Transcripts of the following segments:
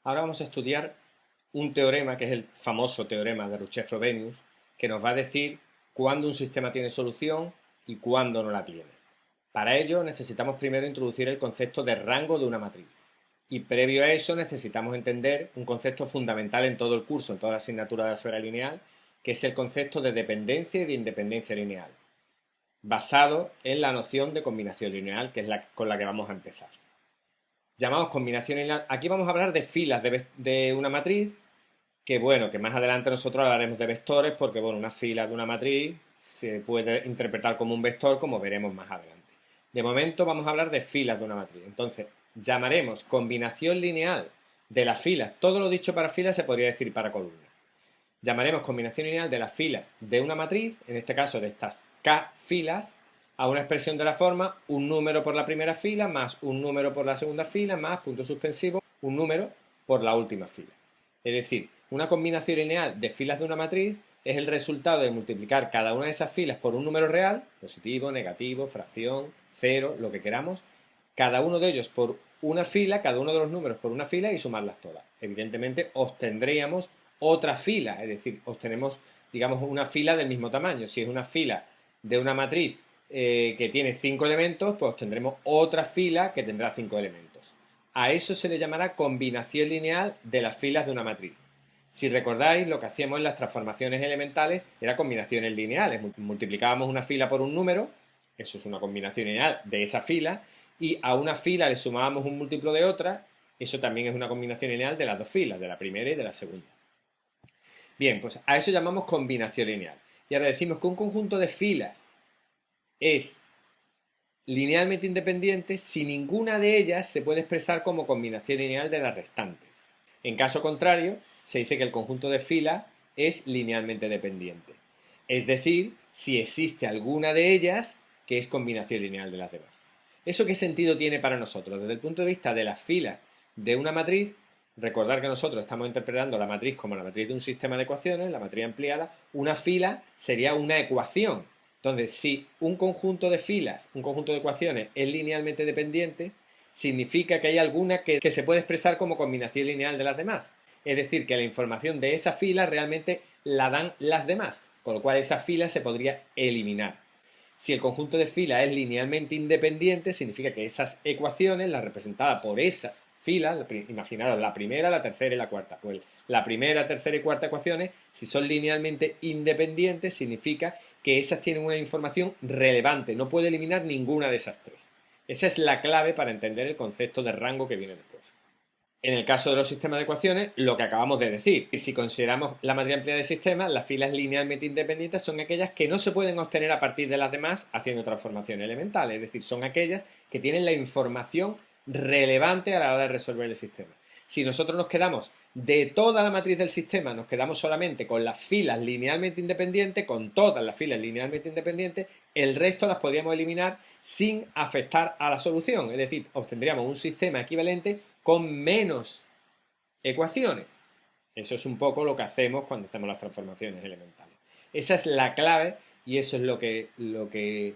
Ahora vamos a estudiar un teorema que es el famoso teorema de Rouchet-Frobenius, que nos va a decir cuándo un sistema tiene solución y cuándo no la tiene. Para ello necesitamos primero introducir el concepto de rango de una matriz. Y previo a eso necesitamos entender un concepto fundamental en todo el curso, en toda la asignatura de álgebra lineal, que es el concepto de dependencia y de independencia lineal, basado en la noción de combinación lineal, que es con la que vamos a empezar. Llamamos combinación lineal. Aquí vamos a hablar de filas de una matriz, que bueno, que más adelante nosotros hablaremos de vectores, porque bueno, una fila de una matriz se puede interpretar como un vector, como veremos más adelante. De momento vamos a hablar de filas de una matriz. Entonces, llamaremos combinación lineal de las filas. Todo lo dicho para filas se podría decir para columnas. Llamaremos combinación lineal de las filas de una matriz, en este caso de estas K filas, a una expresión de la forma un número por la primera fila más un número por la segunda fila más punto suspensivo un número por la última fila. Es decir, una combinación lineal de filas de una matriz es el resultado de multiplicar cada una de esas filas por un número real, positivo, negativo, fracción, cero, lo que queramos, cada uno de ellos por una fila, cada uno de los números por una fila y sumarlas todas. Evidentemente obtendríamos otra fila, es decir, obtenemos, digamos, una fila del mismo tamaño. Si es una fila de una matriz que tiene 5 elementos, pues tendremos otra fila que tendrá 5 elementos. A eso se le llamará combinación lineal de las filas de una matriz. Si recordáis, lo que hacíamos en las transformaciones elementales era combinaciones lineales. Multiplicábamos una fila por un número, eso es una combinación lineal de esa fila, y a una fila le sumábamos un múltiplo de otra, eso también es una combinación lineal de las dos filas, de la primera y de la segunda. Bien, pues a eso llamamos combinación lineal. Y ahora decimos que un conjunto de filas es linealmente independiente si ninguna de ellas se puede expresar como combinación lineal de las restantes. En caso contrario, se dice que el conjunto de filas es linealmente dependiente. Es decir, si existe alguna de ellas que es combinación lineal de las demás. ¿Eso qué sentido tiene para nosotros? Desde el punto de vista de las filas de una matriz, recordar que nosotros estamos interpretando la matriz como la matriz de un sistema de ecuaciones, la matriz ampliada, una fila sería una ecuación. Entonces, si un conjunto de filas, un conjunto de ecuaciones es linealmente dependiente, significa que hay alguna que se puede expresar como combinación lineal de las demás. Es decir, que la información de esa fila realmente la dan las demás, con lo cual esa fila se podría eliminar. Si el conjunto de filas es linealmente independiente, significa que esas ecuaciones, las representadas por esas filas, imaginaros la primera, la tercera y la cuarta, pues la primera, tercera y cuarta ecuaciones, si son linealmente independientes, significa que esas tienen una información relevante, no puede eliminar ninguna de esas tres. Esa es la clave para entender el concepto de rango que viene después. En el caso de los sistemas de ecuaciones, lo que acabamos de decir, si consideramos la matriz ampliada de sistemas, las filas linealmente independientes son aquellas que no se pueden obtener a partir de las demás haciendo transformaciones elementales, es decir, son aquellas que tienen la información relevante a la hora de resolver el sistema. Si nosotros nos quedamos de toda la matriz del sistema, nos quedamos solamente con las filas linealmente independientes, con todas las filas linealmente independientes, el resto las podríamos eliminar sin afectar a la solución, es decir, obtendríamos un sistema equivalente con menos ecuaciones. Eso es un poco lo que hacemos cuando hacemos las transformaciones elementales. Esa es la clave y eso es lo que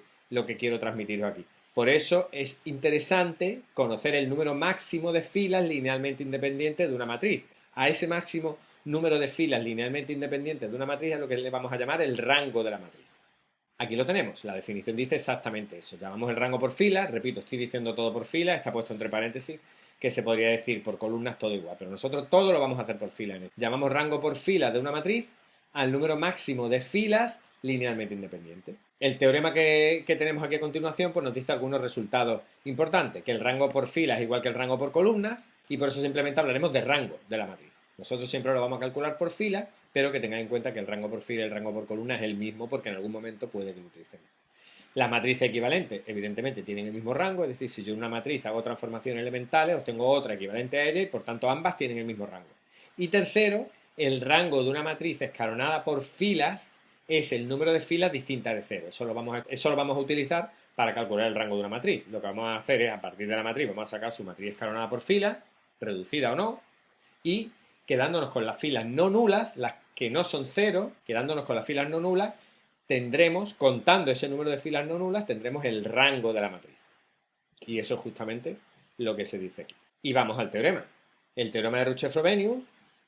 quiero transmitiros aquí. Por eso es interesante conocer el número máximo de filas linealmente independientes de una matriz. A ese máximo número de filas linealmente independientes de una matriz es lo que le vamos a llamar el rango de la matriz. Aquí lo tenemos, la definición dice exactamente eso. Llamamos el rango por fila, repito, estoy diciendo todo por fila, está puesto entre paréntesis, que se podría decir por columnas todo igual, pero nosotros todo lo vamos a hacer por fila. Llamamos rango por fila de una matriz al número máximo de filas linealmente independiente. El teorema que tenemos aquí a continuación pues nos dice algunos resultados importantes, que el rango por fila es igual que el rango por columnas y por eso simplemente hablaremos de rango de la matriz. Nosotros siempre lo vamos a calcular por fila, pero que tengáis en cuenta que el rango por fila y el rango por columna es el mismo porque en algún momento puede que lo utilicemos. Las matrices equivalentes, evidentemente, tienen el mismo rango, es decir, si yo en una matriz hago transformaciones elementales, obtengo otra equivalente a ella y por tanto ambas tienen el mismo rango. Y tercero, el rango de una matriz escalonada por filas es el número de filas distintas de cero. Eso lo vamos a utilizar para calcular el rango de una matriz. Lo que vamos a hacer es, a partir de la matriz, vamos a sacar su matriz escalonada por filas, reducida o no, y quedándonos con las filas no nulas, las que no son cero, quedándonos con las filas no nulas, tendremos, contando ese número de filas no nulas, tendremos el rango de la matriz. Y eso es justamente lo que se dice aquí. Y vamos al teorema. El teorema de Ruchet-Frobenius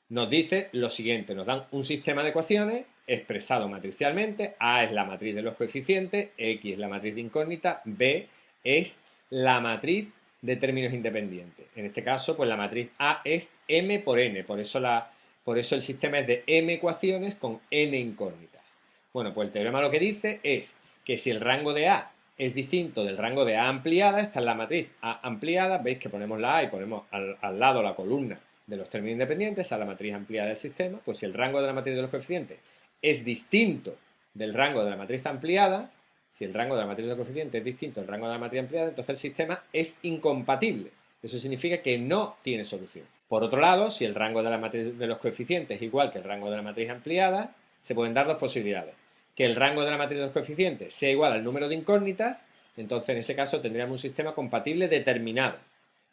nos dice lo siguiente, nos dan un sistema de ecuaciones expresado matricialmente. A es la matriz de los coeficientes, X es la matriz de incógnita, B es la matriz de términos independientes. En este caso, pues la matriz A es M por N, por eso el sistema es de M ecuaciones con N incógnitas. Bueno, pues el teorema lo que dice es que si el rango de A es distinto del rango de A ampliada, esta es la matriz A ampliada, veis que ponemos la A y ponemos al lado la columna de los términos independientes, a la matriz ampliada del sistema, pues si el rango de la matriz de los coeficientes es distinto del rango de la matriz ampliada, si el rango de la matriz de los coeficientes es distinto del rango de la matriz ampliada, entonces el sistema es incompatible. Eso significa que no tiene solución. Por otro lado, si el rango de la matriz de los coeficientes es igual que el rango de la matriz ampliada, se pueden dar dos posibilidades. Que el rango de la matriz de los coeficientes sea igual al número de incógnitas, entonces en ese caso tendríamos un sistema compatible determinado,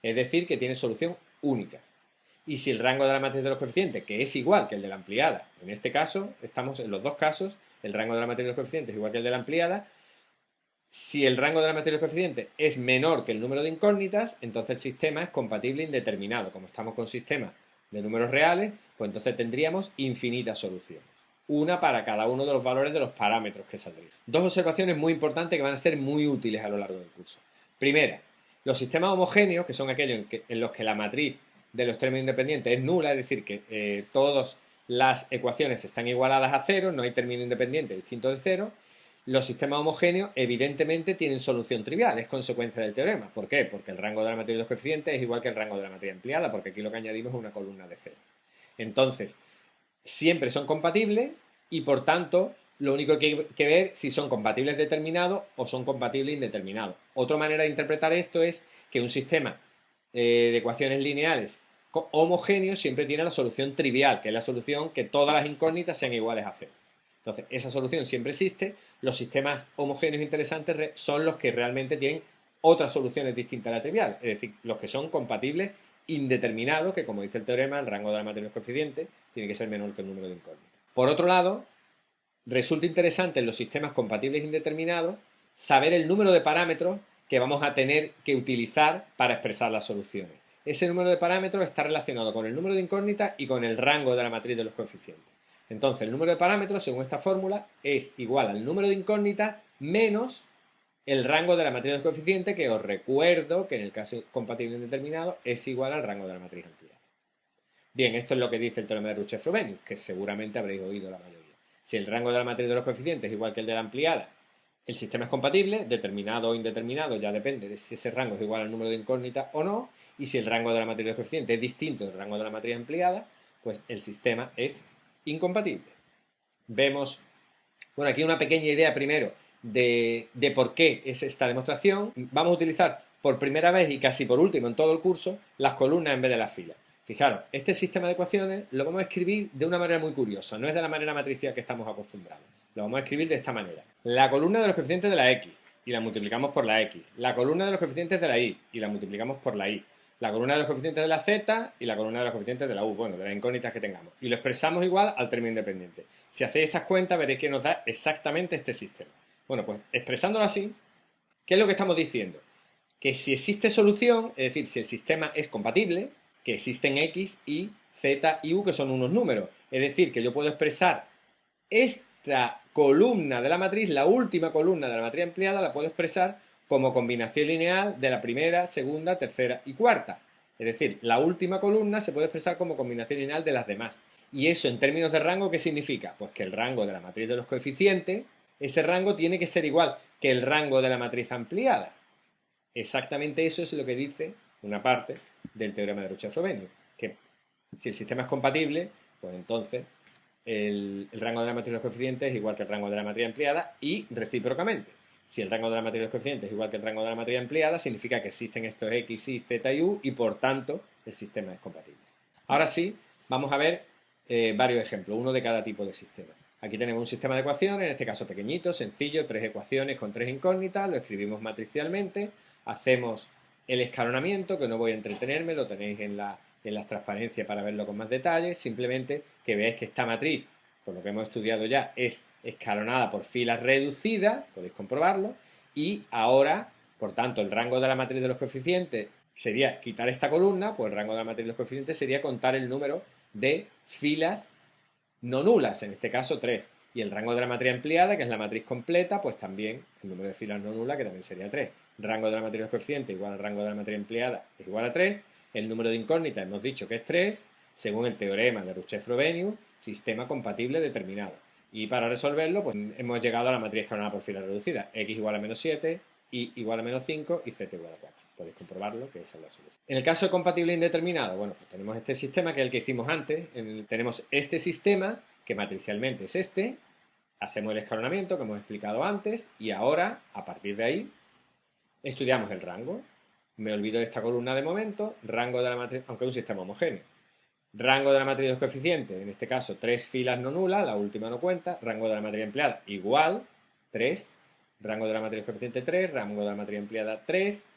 es decir, que tiene solución única. Y si el rango de la matriz de los coeficientes, que es igual que el de la ampliada, en este caso, estamos en los dos casos, el rango de la matriz de los coeficientes es igual que el de la ampliada, si el rango de la matriz de los coeficientes es menor que el número de incógnitas, entonces el sistema es compatible indeterminado. Como estamos con sistemas de números reales, pues entonces tendríamos infinitas soluciones. Una para cada uno de los valores de los parámetros que saldrían. Dos observaciones muy importantes que van a ser muy útiles a lo largo del curso. Primera, los sistemas homogéneos, que son aquellos en los que la matriz de los términos independientes es nula, es decir, que todas las ecuaciones están igualadas a cero, no hay término independiente distinto de cero. Los sistemas homogéneos evidentemente tienen solución trivial, es consecuencia del teorema. ¿Por qué? Porque el rango de la matriz de los coeficientes es igual que el rango de la matriz ampliada, porque aquí lo que añadimos es una columna de cero. Entonces, siempre son compatibles y por tanto lo único que hay que ver si son compatibles determinados o son compatibles indeterminados. Otra manera de interpretar esto es que un sistema de ecuaciones lineales homogéneos siempre tiene la solución trivial, que es la solución que todas las incógnitas sean iguales a cero. Entonces, esa solución siempre existe. Los sistemas homogéneos interesantes son los que realmente tienen otras soluciones distintas a la trivial, es decir, los que son compatibles indeterminados, que como dice el teorema, el rango de la matriz de los coeficientes tiene que ser menor que el número de incógnitas. Por otro lado, resulta interesante en los sistemas compatibles indeterminados saber el número de parámetros que vamos a tener que utilizar para expresar las soluciones. Ese número de parámetros está relacionado con el número de incógnitas y con el rango de la matriz de los coeficientes. Entonces, el número de parámetros, según esta fórmula, es igual al número de incógnitas menos el rango de la matriz de los coeficientes, que os recuerdo que en el caso compatible indeterminado es igual al rango de la matriz ampliada. Bien, esto es lo que dice el teorema de Ruchet-Frobenius, que seguramente habréis oído la mayoría. Si el rango de la matriz de los coeficientes es igual que el de la ampliada, el sistema es compatible, determinado o indeterminado, ya depende de si ese rango es igual al número de incógnitas o no, y si el rango de la matriz de los coeficientes es distinto del rango de la matriz ampliada, pues el sistema es incompatible. Vemos, bueno, aquí una pequeña idea primero de por qué es esta demostración. Vamos a utilizar por primera vez y casi por último en todo el curso las columnas en vez de las filas. Fijaros, este sistema de ecuaciones lo vamos a escribir de una manera muy curiosa, no es de la manera matricial que estamos acostumbrados. Lo vamos a escribir de esta manera. La columna de los coeficientes de la X y la multiplicamos por la X. La columna de los coeficientes de la Y y la multiplicamos por la Y. La columna de los coeficientes de la Z y la columna de los coeficientes de la U, bueno, de las incógnitas que tengamos. Y lo expresamos igual al término independiente. Si hacéis estas cuentas veréis que nos da exactamente este sistema. Bueno, pues expresándolo así, ¿qué es lo que estamos diciendo? Que si existe solución, es decir, si el sistema es compatible, que existen X, Y, Z y U, que son unos números. Es decir, que yo puedo expresar esta columna de la matriz, la última columna de la matriz ampliada, la puedo expresar como combinación lineal de la primera, segunda, tercera y cuarta. Es decir, la última columna se puede expresar como combinación lineal de las demás. Y eso en términos de rango, ¿qué significa? Pues que el rango de la matriz de los coeficientes, ese rango tiene que ser igual que el rango de la matriz ampliada. Exactamente eso es lo que dice una parte del teorema de Ruchet-Frobenius, que si el sistema es compatible, pues entonces el rango de la matriz de los coeficientes es igual que el rango de la matriz ampliada y recíprocamente. Si el rango de la matriz de los coeficientes es igual que el rango de la matriz ampliada, significa que existen estos X, Y, Z y U y por tanto el sistema es compatible. Ahora sí, vamos a ver varios ejemplos, uno de cada tipo de sistema. Aquí tenemos un sistema de ecuaciones, en este caso pequeñito, sencillo, 3 ecuaciones con 3 incógnitas, lo escribimos matricialmente, hacemos el escalonamiento, que no voy a entretenerme, lo tenéis en las transparencias para verlo con más detalle, simplemente que veáis que esta matriz, por lo que hemos estudiado ya, es escalonada por filas reducidas, podéis comprobarlo, y ahora, por tanto, el rango de la matriz de los coeficientes, sería quitar esta columna, pues el rango de la matriz de los coeficientes sería contar el número de filas no nulas, en este caso 3. Y el rango de la matriz ampliada, que es la matriz completa, pues también el número de filas no nulas, que también sería 3. Rango de la matriz de los coeficientes igual al rango de la matriz empleada es igual a 3. El número de incógnitas hemos dicho que es 3, según el teorema de Ruchef-Frobenius, sistema compatible determinado. Y para resolverlo, pues hemos llegado a la matriz escalonada por filas reducidas. X igual a menos 7, Y igual a menos 5 y Z igual a 4. Podéis comprobarlo, que esa es la solución. En el caso de compatible indeterminado, bueno, pues tenemos este sistema, que es el que hicimos antes. Tenemos este sistema, que matricialmente es este. Hacemos el escalonamiento, que hemos explicado antes, y ahora, a partir de ahí, estudiamos el rango. Me olvido de esta columna de momento, rango de la matriz, aunque es un sistema homogéneo. Rango de la matriz de los coeficientes, en este caso 3 filas no nulas, la última no cuenta. Rango de la matriz empleada igual, 3. Rango de la matriz de los coeficientes 3, rango de la matriz empleada 3.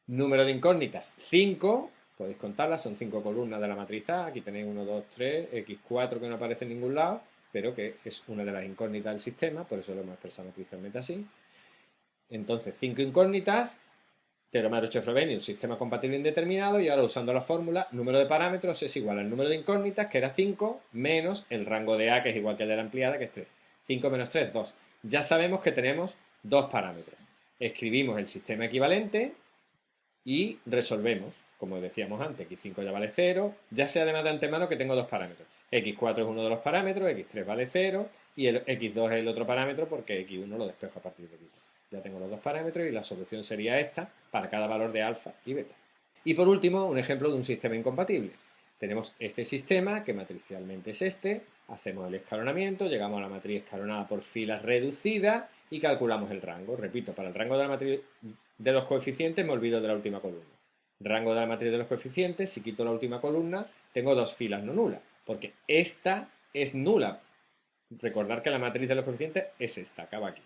Número de incógnitas 5, podéis contarlas, son 5 columnas de la matriz A. Aquí tenéis 1, 2, 3, X4 que no aparece en ningún lado, pero que es una de las incógnitas del sistema, por eso lo hemos expresado matricialmente así. Entonces, 5 incógnitas, teorema de Ruchef-Frobenius, sistema compatible indeterminado, y ahora usando la fórmula, número de parámetros es igual al número de incógnitas, que era 5, menos el rango de A, que es igual que el de la ampliada, que es 3. 5 menos 3, 2. Ya sabemos que tenemos dos parámetros. Escribimos el sistema equivalente y resolvemos, como decíamos antes, x5 ya vale 0, ya sé además de antemano que tengo dos parámetros. x4 es uno de los parámetros, x3 vale 0 y el x2 es el otro parámetro porque x1 lo despejo a partir de x2. Ya tengo los dos parámetros y la solución sería esta para cada valor de alfa y beta. Y por último, un ejemplo de un sistema incompatible. Tenemos este sistema, que matricialmente es este, hacemos el escalonamiento, llegamos a la matriz escalonada por filas reducida y calculamos el rango. Repito, para el rango de la matriz de los coeficientes me olvido de la última columna. Rango de la matriz de los coeficientes, si quito la última columna, tengo dos filas no nulas, porque esta es nula. Recordar que la matriz de los coeficientes es esta, acaba aquí.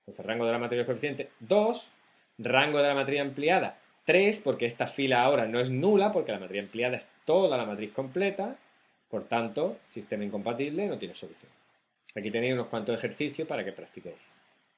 Entonces, rango de la matriz de los coeficientes, 2. Rango de la matriz ampliada, 3, porque esta fila ahora no es nula, porque la matriz ampliada es toda la matriz completa. Por tanto, sistema incompatible no tiene solución. Aquí tenéis unos cuantos ejercicios para que practiquéis.